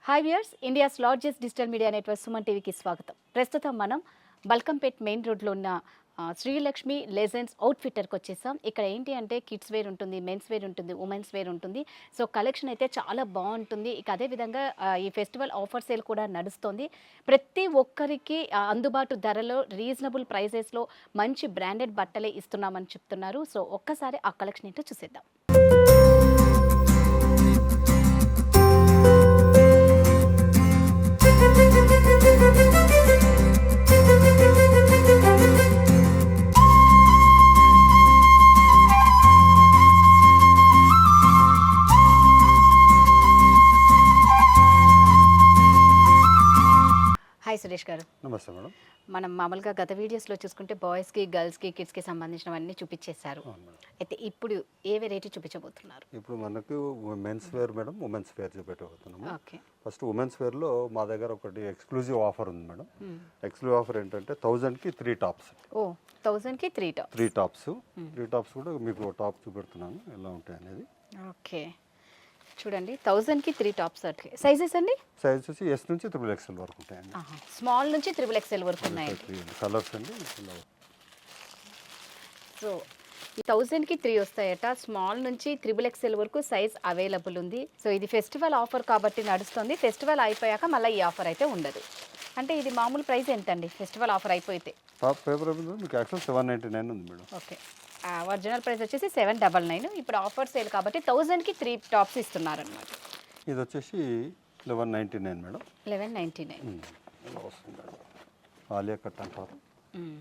Hi viewers, India's largest digital media network Suman టీవీకి స్వాగతం. ప్రస్తుతం మనం బల్కంపేట్ మెయిన్ రోడ్లో ఉన్న శ్రీలక్ష్మి లెజెండ్స్ అవుట్ఫిట్టర్కి వచ్చేసాం. ఇక్కడ ఏంటి అంటే కిడ్స్ వేర్ ఉంటుంది, మెన్స్ వేర్ ఉంటుంది, ఉమెన్స్ వేర్ ఉంటుంది. సో కలెక్షన్ అయితే చాలా బాగుంటుంది. ఇక అదేవిధంగా ఈ ఫెస్టివల్ ఆఫర్ సేల్ కూడా నడుస్తుంది. ప్రతి ఒక్కరికి అందుబాటు ధరలో రీజనబుల్ ప్రైజెస్లో మంచి బ్రాండెడ్ బట్టలే ఇస్తున్నామని చెప్తున్నారు. సో ఒక్కసారి ఆ కలెక్షన్ ఏంటో చూసేద్దాం. హాయ్ సురేష్ గారు. నమస్తే మేడం. మనం మామూలుగా గత వీడియోస్లో చూసుకుంటే బాయ్స్కి, గర్ల్స్కి, కిడ్స్కి సంబంధించినవన్నీ చూపించేశారు. అయితే ఇప్పుడు ఏ వెరైటీ చూపించబోతున్నారు? ఇప్పుడు మనకు men's wear madam, women's wear చూపెట్టబోతున్నాము. ఓకే. ఫస్ట్ ఉమెన్స్ వేర్లో మా దగ్గర ఒకటి ఎక్స్క్లూజివ్ ఆఫర్ ఉంది మేడం. ఎక్స్క్లూజివ్ ఆఫర్ ఏంటంటే 1000కి 3 టాప్స్. ఓ 1000కి 3 టాప్స్. 3 టాప్స్ కూడా మీకు టాప్ చూపెడుతున్నాను ఎలా ఉంటాయి అనేది. ఓకే చూడండి, 1000కి 3 టాప్స్. సైజెస్ అండి? సైజ్ వచ్చి ఎస్ నుంచి XXL వరకు ఉంటాయండి. స్మాల్ నుంచి XXL వరకు ఉన్నాయి. కలర్స్ అండి. సో ఈ 1000కి 3 వస్తాయట. స్మాల్ నుంచి XXL వరకు సైజ్ అవైలబుల్ ఉంది. సో ఇది ఫెస్టివల్ ఆఫర్ కాబట్టి నడుస్తుంది. ఫెస్టివల్ అయిపోయాక మళ్ళీ ఈ ఆఫర్ అయితే ఉండదు. అంటే ఇది మామూలు ప్రైస్ ఎంత అండి ఫెస్టివల్ ఆఫర్ అయిపోతే? టాప్ పేపర్ మీకు యాక్చువల్ 799 ఉంది మేడం. ఓకే. ఒరిజినల్ ప్రైస్ వచ్చేసి 799. ఇప్పుడు ఆఫర్ సేల్ కాబట్టి 1000కి 3 టాప్స్ ఇస్తున్నారు అనమాట. ఇది వచ్చేసి 1199 మేడం. 1199 ఆలియా కట్ అంటారు.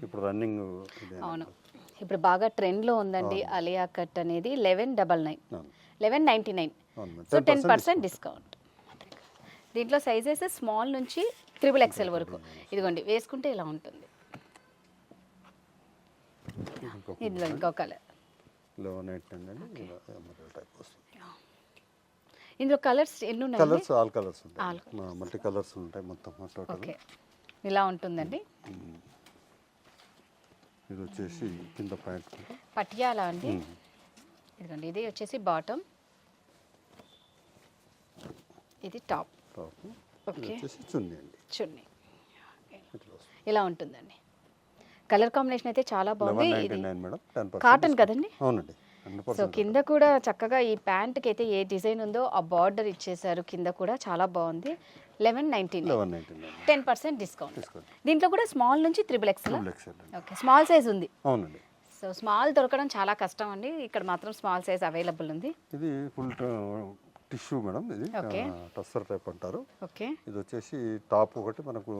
ఇప్పుడు రన్నింగ్. అవును, ఇప్పుడు బాగా ట్రెండ్లో ఉందండి ఆలియా కట్ అనేది. 1199. So 10% discount. దీంట్లో సైజెస్ స్మాల్ నుంచి XXL వరకు. ఇదిగోండి, వేసుకుంటే ఇలా ఉంటుంది. ఇందులో ఇంకో కలర్ 1199 ఇందులో కలర్స్ ఎన్ని ఉన్నాయి? కలర్స్ ఆల్ కలర్స్ ఉంటాయి. మల్టీ కలర్స్ ఉంటాయి మొత్తం టోటల్. ఓకే, ఇలా ఉంటుందండి. ఇది వచ్చేసి కింద ప్యాంట్ పటియాలా అండి. ఇదిగోండి, ఇది వచ్చేసి బాటమ్, ఇది టాప్. ఓకే, చున్నీ అండి. చున్నీ ఇలా ఉంటుందండి. కలర్ కాంబినేషన్ అయితే చాలా బాగుంది. ఇది కాటన్ కదండి? అవునండి. సో కింద కూడా చక్కగా ఈ ప్యాంట్కి అయితే ఏ డిజైన్ ఉందో ఆ బార్డర్ ఇచ్చేసారు. కింద కూడా చాలా బాగుంది. 1199 10% డిస్కౌంట్. దీంట్లో కూడా స్మాల్ నుంచి XXL. ఓకే, స్మాల్ సైజ్ ఉంది. అవునండి. సో స్మాల్ దొరకడం చాలా కష్టం అండి. ఇక్కడ మాత్రం స్మాల్ సైజ్ అవైలబుల్ ఉంది. ఇది ఫుల్ టిష్యూ మేడం. ఇది టస్సర్ టైప్ అంటారు. ఓకే. ఇది వచ్చేసి టాప్ ఒకటి మనకు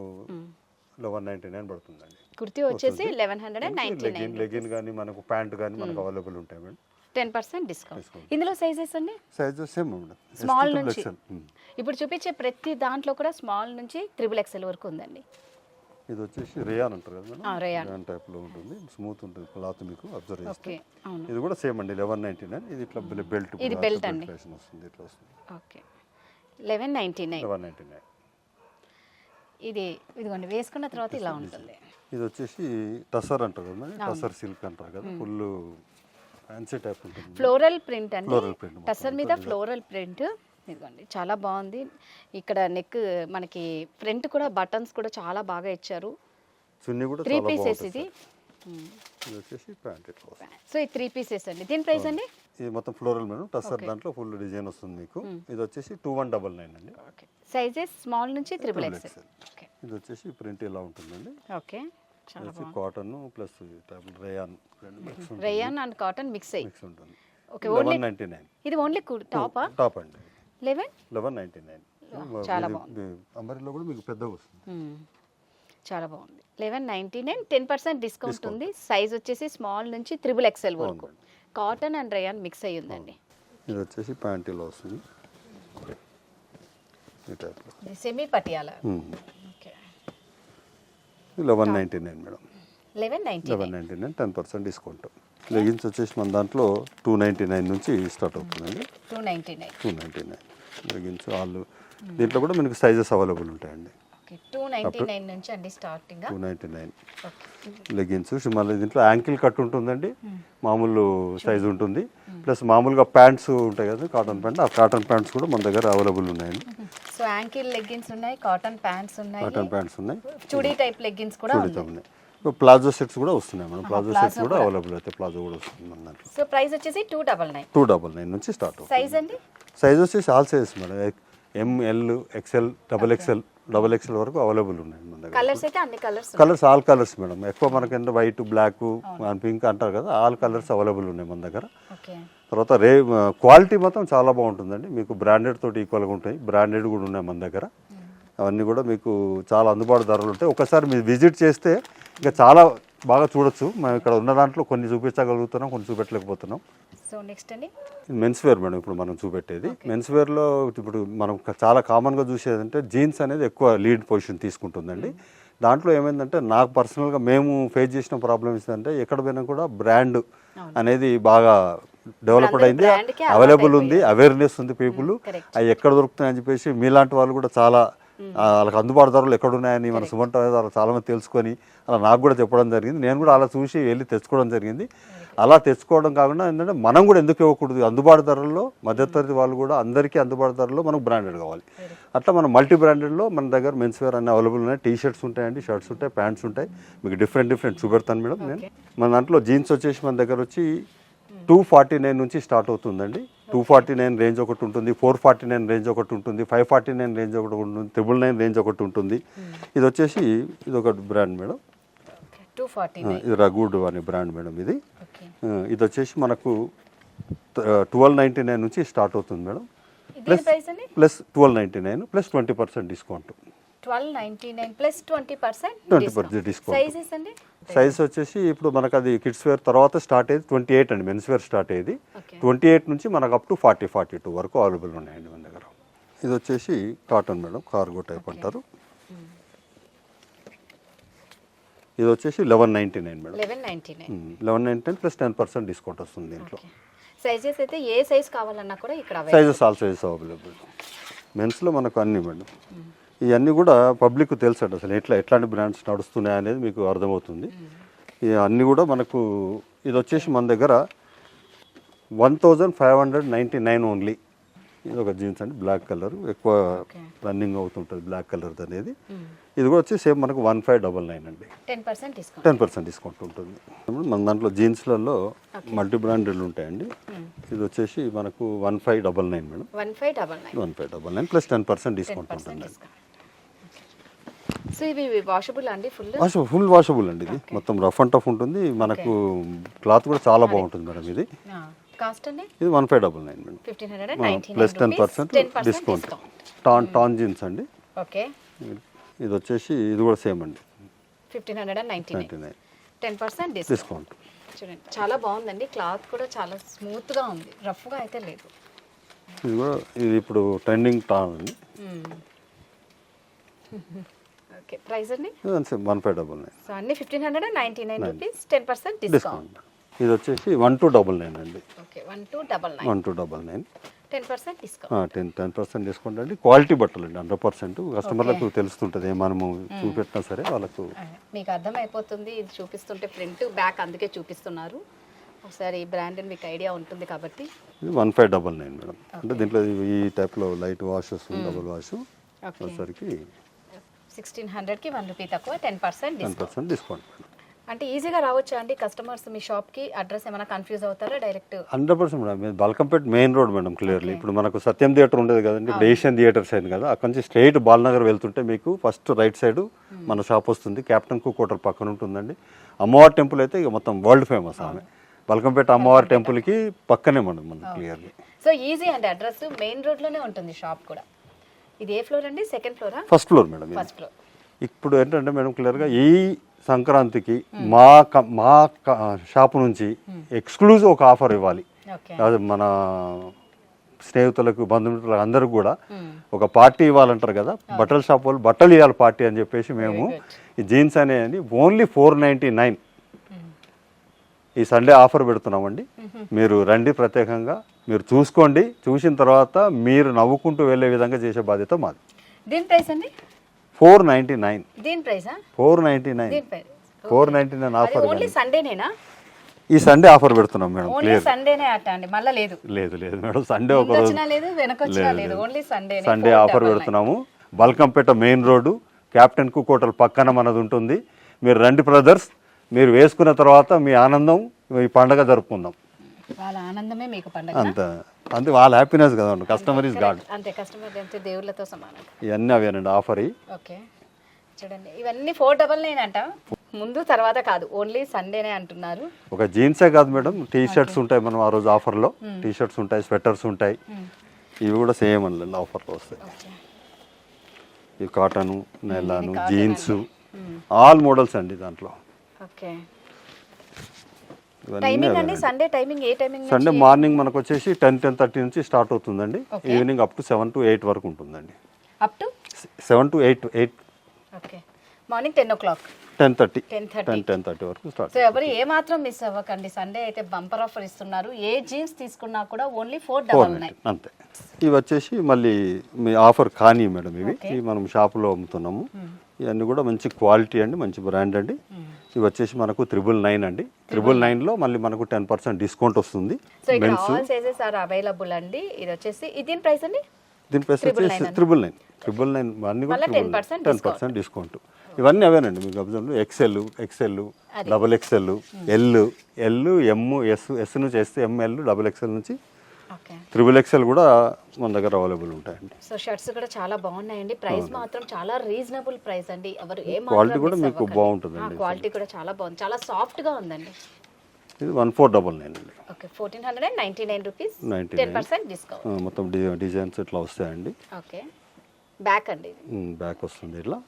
1199 పడుతుందండి. కుర్తీ వచ్చేసి 1199. లెగిన్ కానీ మనకు ప్యాంట్ కానీ మనకు అవైలబుల్ ఉంటాయి మేడం. 10% డిస్కౌంట్. ఇందులో సైజెస్ అండి? సైజ్ సేమ్ మేడం, స్మాల్ నుంచి. ఇప్పుడు చూపించే ప్రతి దాంట్లో కూడా స్మాల్ నుంచి XXL వరకు ఉందండి. ఇది వచ్చేసి రేయాన్ అంటారు కదా మేడం. రేయాన్ టైప్ లో ఉంటుంది, స్మూత్ ఉంటుంది క్లాత్. మీకు అబ్జర్వ్ చేస్తే అవును. ఇది కూడా సేమ్ అండి 1199. ఇది ఇట్లా బెల్ట్. ఇది బెల్ట్ అండి. వస్తుంది ఇట్లా వస్తుంది. ఓకే, 1199. ఇదిగోండి, వేసుకున్న తర్వాత ఇలా ఉంటుంది. ఇది వచ్చేసి టసర్ అంటారు కదా మేడం. టసర్ సిల్క్ అంటారు కదా. ఫుల్ ఫ్యాన్సీ టైప్ ఉంటుంది. ఫ్లోరల్ ప్రింట్ అండి. టసర్ మీద ఫ్లోరల్ ప్రింట్. ఇదిగోండి, చాలా బాగుంది. ఇక్కడ నెక్ మనకి ఫ్రంట్ కూడా బటన్స్ కూడా చాలా బాగా ఇచ్చారు. చున్నీ కూడా 3 పీసెస్. ఇది వచ్చేసి ప్యాంట్ ఇట్లా. సో ఈ 3 పీసెస్ అండి. దీని ప్రైస్ అండి? ఇది మొత్తం ఫ్లోరల్ మేడం. టసర్ దాంట్లో ఫుల్ డిజైన్ వస్తుంది మీకు. ఇది వచ్చేసి 2199 అండి. ఓకే, సైజెస్ స్మాల్ నుంచి XXL. ఇది వచ్చేసి ప్రింట్ ఇలా ఉంటుందండి. ఓకే, చాలా బాగుంది. Cotton plus rayon and cotton mix ఉంటుంది. ఓకే, 1199. ఇది ఓన్లీ టాపా? టాప్ అండి. 1199. చాలా బాగుంది. అంబరిలో కూడా మీకు పెద్దగా వస్తుంది. చాలా బాగుంది. 1199, 10% డిస్కౌంట్ ఉంది. సైజ్ వచ్చేసి స్మాల్ నుంచి XXL వరకు. కాటన్ అండ్ రేయాన్ మిక్స్ అయ్యి ఉందండి. ఇది వచ్చేసి ప్యాంట్ ఇలా వస్తుంది. ఇది semi Patiala. Okay, 1199 madam. 1199 10% discount. Leggings వచ్చేసి మన దాంట్లో 299 నుంచి స్టార్ట్ అవుతుందండి. 299 లెగిన్స్ వాళ్ళు దీంట్లో కూడా మనకి సైజెస్ అవైలబుల్ ఉంటాయండి. ఓకే 299 నుంచి అండి స్టార్టింగ్ 299 లెగిన్స్. మళ్ళీ దీంట్లో యాంకిల్ కట్ ఉంటుందండి, మామూలు సైజు ఉంటుంది, ప్లస్ మామూలుగా ప్యాంట్స్ ఉంటాయి కదా కాటన్ ప్యాంట్, ఆ కాటన్ ప్యాంట్స్ కూడా మన దగ్గర అవైలబుల్ ఉన్నాయండి. సో యాంకిల్ లెగ్గిన్స్ ఉన్నాయి, కాటన్ ప్యాంట్స్ ఉన్నాయి, కాటన్ ప్యాంట్స్ ఉన్నాయి, చుడీ టైప్ లెగ్గిన్స్ కూడా ఉన్నాయి. ప్లాజో సెట్స్ కూడా వస్తున్నాయి మేడం, ప్లాజో సెట్స్ కూడా అవైలబుల్ అయితే ప్లాజో కూడా వస్తుంది మన దాంట్లో. సో ప్రైస్ వచ్చేసి 299. 299 నుంచి స్టార్ట్ అవుతుంది. సైజ్ అండి? సైజ్ వచ్చేసి all sizes madam, ML, XL, double XL వరకు అవైలబుల్ ఉన్నాయి మన దగ్గర. కలర్స్ అయితే అన్ని కలర్స్ ఆల్ కలర్స్ మేడం, ఎక్కువ మనకి వైట్, బ్లాక్, పింక్ అంటారు కదా, ఆల్ కలర్స్ అవైలబుల్ ఉన్నాయి మన దగ్గర. తర్వాత క్వాలిటీ మాత్రం చాలా బాగుంటుందండి, మీకు బ్రాండెడ్ తోటి ఈక్వల్గా ఉంటాయి, బ్రాండెడ్ కూడా ఉన్నాయి మన దగ్గర. అవన్నీ కూడా మీకు చాలా అందుబాటు ధరలు ఉంటాయి. ఒకసారి మీరు విజిట్ చేస్తే ఇంకా చాలా బాగా చూడొచ్చు. మేము ఇక్కడ ఉన్న దాంట్లో కొన్ని చూపించగలుగుతున్నాం, కొన్ని చూపెట్టలేకపోతున్నాం. సో నెక్స్ట్ అండి మెన్స్ వేర్ మేడం, ఇప్పుడు మనం చూపెట్టేది మెన్స్ వేర్లో. ఇప్పుడు మనం చాలా కామన్గా చూసేది అంటే జీన్స్ అనేది ఎక్కువ లీడ్ పొజిషన్ తీసుకుంటుందండి. దాంట్లో ఏమైందంటే నాకు పర్సనల్గా మేము ఫేస్ చేసిన ప్రాబ్లమ్ ఏంటంటే ఎక్కడ పోయినా కూడా బ్రాండ్ అనేది బాగా డెవలప్డ్ అయింది, అవైలబుల్ ఉంది, అవేర్నెస్ ఉంది పీపుల్. అవి ఎక్కడ దొరుకుతున్నాయని చెప్పేసి మీలాంటి వాళ్ళు కూడా చాలా వాళ్ళకి అందుబాటు ధరలు ఎక్కడున్నాయని మన సుమంట ద్వారా చాలామంది తెలుసుకొని అలా నాకు కూడా చెప్పడం జరిగింది. నేను కూడా అలా చూసి వెళ్ళి తెచ్చుకోవడం జరిగింది. అలా తెచ్చుకోవడం కాకుండా ఏంటంటే మనం కూడా ఎందుకు ఇవ్వకూడదు, అందుబాటు ధరల్లో మధ్యతరగతి వాళ్ళు కూడా అందరికీ అందుబాటు ధరల్లో మనకు బ్రాండెడ్ కావాలి. అట్లా మనం మల్టీ బ్రాండెడ్లో మన దగ్గర మెన్స్ వేర్ అన్ని అవైలబుల్ ఉన్నాయి. టీ షర్ట్స్ ఉంటాయండి, షర్ట్స్ ఉంటాయి, ప్యాంట్స్ ఉంటాయి, మీకు డిఫరెంట్ చూపెడతాను మేడం నేను. మన దాంట్లో జీన్స్ వచ్చేసి మన దగ్గర వచ్చి 249 నుంచి స్టార్ట్ అవుతుందండి. 249 రేంజ్ ఒకటి ఉంటుంది, 449 రేంజ్ ఒకటి ఉంటుంది, 549 రేంజ్ ఒకటి ఉంటుంది, 999 రేంజ్ ఒకటి ఉంటుంది. ఇది వచ్చేసి ఇది ఒక బ్రాండ్ మేడం, 249. ఇది రఘుడ్ అనే బ్రాండ్ మేడం ఇది. ఇది వచ్చేసి మనకు 1299 నుంచి స్టార్ట్ అవుతుంది madam, plus 1299 plus 20% discount. 1299 plus 20% discount. Sizes అండి? సైజ్ వచ్చేసి ఇప్పుడు మనకు అది కిడ్స్ వేర్ తర్వాత స్టార్ట్ అయ్యేది 28 అండి, మెన్స్ వేర్ స్టార్ట్ అయ్యేది 28 నుంచి మనకు అప్ టు 40-42 వరకు అవైలబుల్ ఉన్నాయండి మన దగ్గర. ఇది వచ్చేసి కాటన్ మేడం, కార్గో టైప్ అంటారు. ఇది వచ్చేసి 1199 మేడం, 1199 ప్లస్ 10% డిస్కౌంట్ వస్తుంది దీంట్లో. సైజెస్ అయితే ఏ సైజ్ కావాలన్నా కూడా ఇక్కడ సైజెస్ ఆల్ సైజెస్ అవైలబుల్. మెన్స్లో మనకు అన్ని మేడం, ఇవన్నీ కూడా పబ్లిక్ తెలుసు అండి అసలు ఎట్లాంటి బ్రాండ్స్ నడుస్తున్నాయి అనేది మీకు అర్థమవుతుంది. అన్నీ కూడా మనకు ఇది వచ్చేసి మన దగ్గర 1599 ఓన్లీ. ఇది ఒక జీన్స్ అండి, బ్లాక్ కలర్ ఎక్కువ రన్నింగ్ అవుతుంటుంది బ్లాక్ కలర్ అనేది. ఇది కూడా వచ్చి సేమ్ మనకు 1599 అండి, 10% డిస్కౌంట్ ఉంటుంది. మన దాంట్లో జీన్స్లలో మల్టీ బ్రాండెడ్ ఉంటాయండి. ఇది వచ్చేసి మనకు 1599 మేడం, 1599 ప్లస్ 10% డిస్కౌంట్ ఉంటుంది. సో ఇవి వాషబుల్ అండి? ఫుల్ వాషబుల్ అండి, ఇది మొత్తం రఫ్ అండ్ టఫ్ ఉంటుంది. మనకు క్లాత్ కూడా చాలా బాగుంటుంది మేడం. ఇది కాస్ట్ అండి? ఇది 1599 madam, 1599 plus 10% discount. Tan jeans అండి. ఓకే, ఇది వచ్చేసి ఇది కూడా సేమ్ అండి, 1599 10% డిస్కౌంట్. చూడండి చాలా బాగుందండి, క్లాత్ కూడా చాలా స్మూత్గా ఉంది, రఫ్గా అయితే లేదు. ఇది కూడా ఇది ఇప్పుడు ట్రెండింగ్ టాన్ అండి. ఓకే, ప్రైస్ అండి? 1599. సో అన్ని 1599 రూపీస్, 10% డిస్కౌంట్. ఇది వచ్చేసి 1299 అండి. Okay, 1299 10% discount. 10% డిస్కౌంట్ అండి. క్వాలిటీ బట్టలు అండి, 100%. కస్టమర్లకు తెలుస్తుంటుంది మనము చూపెట్టినా సరే వాళ్ళకు మీకు అర్థమైపోతుంది. ఇది చూపిస్తుంటే ఫ్రంట్ బ్యాక్ అందుకే చూపిస్తున్నారు. ఒకసారి ఈ బ్రాండ్ మీకు ఐడియా ఉంటుంది కాబట్టి. ఇది 1599 మేడం. అంటే దీంట్లో ఈ టైప్లో లైట్ వాషెస్, డబుల్ వాష్ వచ్చేసరికి 1600కి 1 రూపీ తక్కువ, 10% డిస్కౌంట్. అంటే ఈజీగా రావచ్చా అండి కస్టమర్స్ మీ షాప్కి? అడ్రస్ ఏమైనా కన్ఫ్యూజ్ అవుతారా? Direct 100% madam, Balkampet main road madam. Clearly ఇప్పుడు మనకు సత్యం థియేటర్ ఉండేది కదండి, ఇప్పుడు ఏషియన్ థియేటర్స్ అయింది కదా, అక్కడ నుంచి స్ట్రైట్ బాలనగర్ వెళ్తుంటే మీకు ఫస్ట్ రైట్ సైడ్ మన షాప్ వస్తుంది. క్యాప్టెన్ కుక్ హోటల్ పక్కన ఉంటుందండి. అమ్మవారి టెంపుల్ అయితే ఇక మొత్తం వరల్డ్ ఫేమస్ ఆమె. బల్కంపేట అమ్మవారి టెంపుల్కి పక్కనే మనం క్లియర్లీ. సో ఈజీ అండి, అడ్రస్ మెయిన్ రోడ్లోనే ఉంటుంది షాప్ కూడా. ఇది ఏ ఫ్లోర్ అండి? Second flora? First floor madam. First floor. ఇప్పుడు ఏంటంటే మేడం క్లియర్గా ఈ సంక్రాంతికి మా షాపు నుంచి ఎక్స్క్లూజివ్ ఒక ఆఫర్ ఇవ్వాలి. అది మన స్నేహితులకు, బంధుమిత్రులకు అందరికి కూడా ఒక పార్టీ ఇవ్వాలంటారు కదా, బట్టల షాప్ వాళ్ళు బట్టలు ఇవ్వాలి పార్టీ అని చెప్పేసి మేము ఈ జీన్స్ అనేది ఓన్లీ 499 ఈ సండే ఆఫర్ పెడుతున్నామండి. మీరు రండి, ప్రత్యేకంగా మీరు చూసుకోండి. చూసిన తర్వాత మీరు నవ్వుకుంటూ వెళ్ళే విధంగా చేసే బాధ్యత మాది. దీని ప్రైస్ అండి? 499. దీని ప్రైసా? 499. దీని ప్రైస్ 499 ఆఫర్. ఓన్లీ సండేనేనా? ఈ సండే ఆఫర్ పెడుతున్నాం మేడం. ఓన్లీ సండేనే అట అండి, మళ్ళీ లేదు. లేదు మేడం, సండే ఒక రోజు వచ్చినా లేదు, వెనకొచ్చినా లేదు, ఓన్లీ సండే. సండే ఆఫర్ పెడుతున్నాము. Balkampet main road captain cook hotel పక్కన మనది ఉంటుంది. మీరు రండి బ్రదర్స్, మీరు వేసుకున్న తర్వాత మీ ఆనందం, ఈ పండగ జరుపుకుందాం. వాళ్ళ ఆనందమే మీకు పండగ. అంతే వాళ్ళ హ్యాపీనెస్ కదండి. Customer is God. అంతే, కస్టమర్ అంటే దేవుళ్ళతో సమానం. ఇవన్నీ అవేనండి ఆఫర్. ఓకే చూడండి, ఇవన్నీ 499 అంట. ముందు తర్వాత కాదు, ఓన్లీ సండేనే అంటున్నారు. ఒక జీన్సే కాదు మేడం, టీ షర్ట్స్ ఉంటాయి మనం ఆ రోజు ఆఫర్లో. టీ షర్ట్స్ ఉంటాయి, స్వెటర్స్ ఉంటాయి. ఇవి కూడా సేమ్ అండి ఆఫర్లో వస్తాయి. ఇవి cotton, nylon, jeans, all models అండి దాంట్లో. ఓకే టైమింగ్ అండి, సండే టైమింగ్ ఏ టైమింగ్? సండే మార్నింగ్ మనకు వచ్చేసి 10-10:30 నుంచి స్టార్ట్ అవుతుందండి. ఈవినింగ్ అప్ టు 7 to 8 వరకు ఉంటుందండి. Up to 7 to 8. Okay morning 10 o'clock 10:30 వరకు స్టార్ట్. సో ఎవరు ఏ మాత్రం మిస్ అవ్వకండి. సండే అయితే బంపర్ ఆఫర్ ఇస్తున్నారు. ఏ జీన్స్ తీసుకున్నా కూడా ఓన్లీ 499 అంతే. ఇవి వచ్చేసి మళ్ళీ మీ ఆఫర్ కానీ మేడం, ఇవి మనం షాపులో అమ్ముతున్నాము. ఇవన్నీ కూడా మంచి క్వాలిటీ అండి, మంచి బ్రాండ్ అండి. ఇవి వచ్చేసి మనకు 999 అండి. 999లో మళ్ళీ మనకు 10% డిస్కౌంట్ వస్తుంది. సో ఇక్కడ ఆల్ సైజెస్ ఆర్ అవైలబుల్ అండి. ఇది వచ్చేసి దీని ప్రైస్ అండి, దీని ప్రైస్ వచ్చేసి 999 అన్ని కూడా 10% డిస్కౌంట్. ఇవన్నీ అవేనండి మీకు observe. XL, double XL, L, M, S నుంచి వేస్తే ఎంఎల్, డబుల్ ఎక్సెల్ నుంచి XXL కూడా మన దగ్గర అవైలబుల్ ఉంటాయండి. సో షర్ట్స్ కూడా చాలా బాగున్నాయండి. ప్రైస్ మాత్రం చాలా రీజనబుల్ ప్రైస్ అండి. ఎవరు ఏ క్వాలిటీ కూడా మీకు బాగుంటుందండి. క్వాలిటీ కూడా చాలా బాగుంది, చాలా సాఫ్ట్ గా ఉందండి. ఇది 1499 అండి. Okay 1499 rupees, 10% discount. మొత్తం డిజైన్స్ ఇట్లా వస్తాయండి. ఓకే బ్యాక్ అండి, బ్యాక్ వస్తుంది ఇట్లా,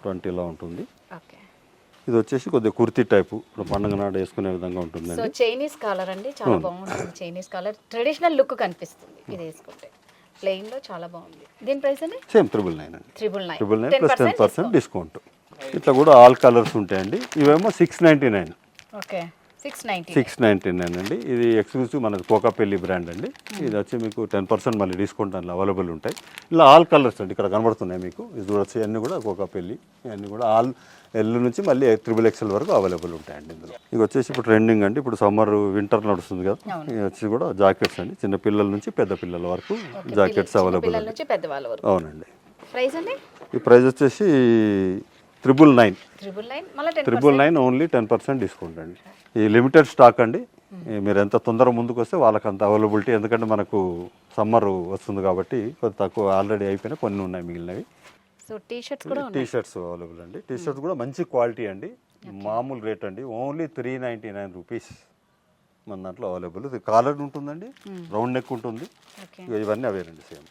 ఫ్రంట్ ఇలా ఉంటుంది. ఓకే ఇది వచ్చేసి కొద్దిగా కుర్తీ టైపు, ఇప్పుడు పండుగ నాడు వేసుకునే విధంగా ఉంటుంది. సో చైనీస్ కాలర్ అండి, చాలా బాగుంటుంది. చైనీస్ కాలర్ ట్రెడిషనల్ లుక్ కనిపిస్తుంది ఇది వేసుకుంటే. ప్లెయిన్ లో చాలా బాగుంది. దీని ప్రైస్ అండి సేమ్ 999 అండి. 999 ప్లస్ 10% డిస్కౌంట్. ఇట్లా కూడా ఆల్ కలర్స్ ఉంటాయండి. ఇవేమో 699. ఓకే 699 అండి. ఇది ఎక్స్క్లూసివ్ మనది కోకాపల్లి బ్రాండ్ అండి. ఇది వచ్చి మీకు 10% మళ్ళీ డిస్కౌంట్ అందులో అవైలబుల్ ఉంటాయి. ఇలా ఆల్ కలర్స్ అండి ఇక్కడ కనబడుతున్నాయి మీకు. ఇది చూడొచ్చు, అన్నీ కూడా కోకాపల్లి, ఇవన్నీ కూడా ఆల్ ఎల్ నుంచి మళ్ళీ XXL వరకు అవైలబుల్ ఉంటాయండి ఇందులో. ఇది వచ్చేసి ఇప్పుడు ట్రెండింగ్ అండి, ఇప్పుడు సమ్మర్ వింటర్ నడుస్తుంది కదా. ఇది వచ్చి కూడా జాకెట్స్ అండి, చిన్న పిల్లల నుంచి పెద్ద పిల్లల వరకు జాకెట్స్ అవైలబుల్. అవునండి. ప్రైస్ అండి, ఈ ప్రైస్ వచ్చేసి 999 ఓన్లీ 10% డిస్కౌంట్ అండి. ఈ లిమిటెడ్ స్టాక్ అండి. మీరు ఎంత తొందరగా ముందుకు వస్తే వాళ్ళకి అంత అవైలబిలిటీ. ఎందుకంటే మనకు సమ్మర్ వస్తుంది కాబట్టి కొంత తక్కువ ఆల్రెడీ అయిపోయినా కొన్ని ఉన్నాయి మిగిలినవి. సో టీ షర్ట్స్ అవైలబుల్ అండి. టీ షర్ట్స్ కూడా మంచి క్వాలిటీ అండి, మామూలు రేట్ అండి. ఓన్లీ 399 రూపీస్ మన దాంట్లో అవైలబుల్. ఇది కాలర్ ఉంటుందండి, రౌండ్ నెక్ ఉంటుంది. ఇవన్నీ అవేనండి సేమ్.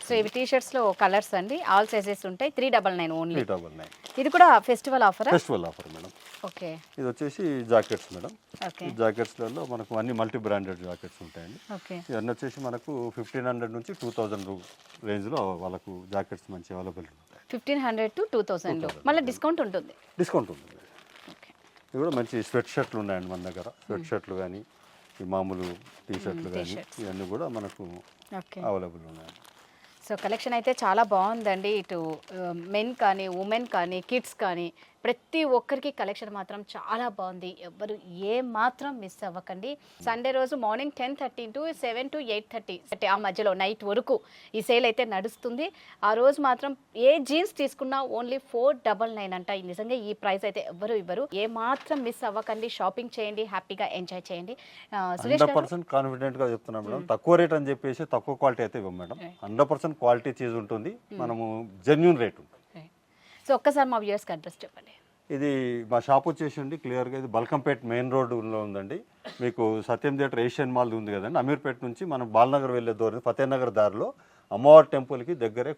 సో ఇవి టీ షర్ట్స్ లో కలర్స్ అండి, ఆల్ సైజెస్ ఉంటాయి. 399 ఓన్లీ. 399. ఇది కూడా ఫెస్టివల్ ఆఫర్ మేడం. ఓకే ఇది వచ్చేసి జాకెట్స్ మేడం. ఈ జాకెట్స్లలో మనకు అన్ని మల్టీ బ్రాండెడ్ జాకెట్స్ ఉంటాయండి. ఇవన్నీ వచ్చేసి మనకు 1500 నుంచి 2000 రేంజ్లో వాళ్ళకు జాకెట్స్ మంచి అవైలబుల్ ఉంటాయి. 1500 to 2000 లో మళ్ళీ డిస్కౌంట్ ఉంటుంది. ఇవి కూడా మంచి స్వెట్ షర్ట్లు ఉన్నాయండి మన దగ్గర. స్వెట్ షర్ట్లు కానీ, ఈ మామూలు టీ షర్ట్లు కానీ, ఇవన్నీ కూడా మనకు అవైలబుల్ ఉన్నాయి. సో కలెక్షన్ అయితే చాలా బాగుందండి. ఇటు మెన్ కానీ, ఉమెన్ కానీ, కిడ్స్ కానీ ప్రతి ఒక్కరికి కలెక్షన్ మాత్రం చాలా బాగుంది. ఎవ్వరు ఏ మాత్రం మిస్ అవ్వకండి. సండే రోజు మార్నింగ్ 10:30 to 7 to 8:30 ఆ మధ్యలో నైట్ వరకు ఈ సేల్ అయితే నడుస్తుంది. ఆ రోజు మాత్రం ఏ జీన్స్ తీసుకున్నా ఓన్లీ 499 అంట. నిజంగా ఈ ప్రైస్ అయితే ఎవ్వరు ఇవ్వరు. ఏ మాత్రం మిస్ అవ్వకండి. షాపింగ్ చేయండి, హ్యాపీగా ఎంజాయ్ చేయండి. 100% కాన్ఫిడెంట్ గా చెప్తున్నాం మేడం. తక్కువ రేట్ అని చెప్పేసి తక్కువ క్వాలిటీ అయితే ఇవ్వం మేడం. 100% క్వాలిటీ చీజ్ ఉంటుంది, మనము జెన్యూన్ రేట్ ఉంటుంది. సో ఒక్కసారి మా వ్యూయర్స్కి అడ్రస్ చెప్పండి. ఇది మా షాప్ వచ్చేసి క్లియర్గా ఇది బల్కంపేట్ మెయిన్ రోడ్లో ఉందండి. మీకు సత్యం థియేటర్ ఏషియన్ మాల్ ఉంది కదండి, అమీర్పేట నుంచి మనం బాలనగర్ వెళ్ళే దూరం ఫతేనగర్ దారిలో అమ్మవారి టెంపుల్కి దగ్గరే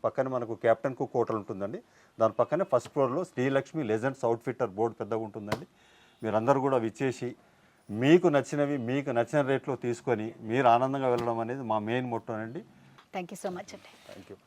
పక్కనే మనకు క్యాప్టెన్ కుక్ హోటల్ ఉంటుందండి. దాని పక్కనే ఫస్ట్ ఫ్లోర్లో శ్రీలక్ష్మి లెజెండ్స్ అవుట్ఫిట్టర్ బోర్డు పెద్దగా ఉంటుందండి. మీరందరూ కూడా విచ్చేసి మీకు నచ్చినవి మీకు నచ్చిన రేట్లో తీసుకొని మీరు ఆనందంగా వెళ్ళడం అనేది మా మెయిన్ మోటో అండి. థ్యాంక్ యూ సో మచ్ అండి. Thank you.